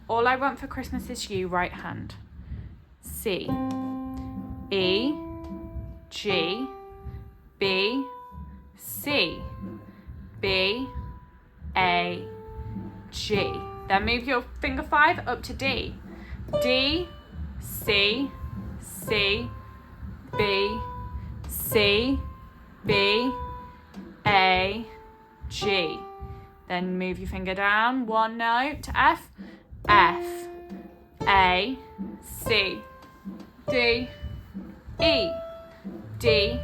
All I Want for Christmas Is You, right hand. C, E, G, B, C, B, A, G. Then move your finger 5 up to D. D, C, C, B, C, B, A, G. Then move your finger down 1 note to F. F, A, C, D, E, D,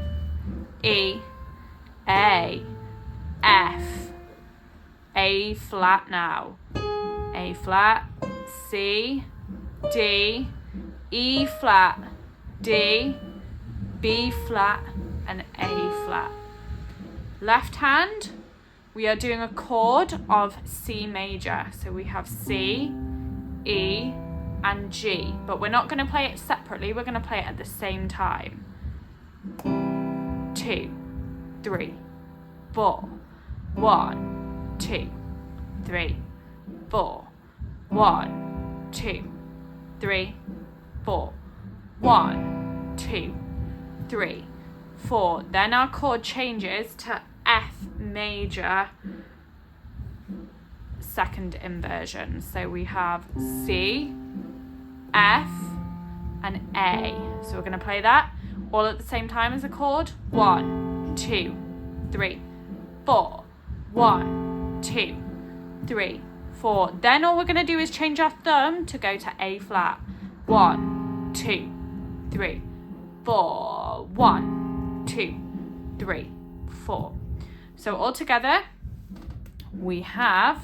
E, A, F. A flat now. A flat, C, D, E flat, D, B flat, and A flat. Left hand, we are doing a chord of C major. So we have C, E, and G, but we're not going to play it separately, we're going to play it at the same time. 2, 3, 4. 1, 2, 3, 4. 1, 2, 3, 4. 1, 2, 3, 4. Then our chord changes to F major, second inversion. So we have C, F, and A. So we're going to play that all at the same time as a chord. 1, 2, 3, 4. 1, 2, 3, 4. Then all we're going to do is change our thumb to go to A flat. 1, 2, 3, 4. 1, 2, 3, 4. So all together we have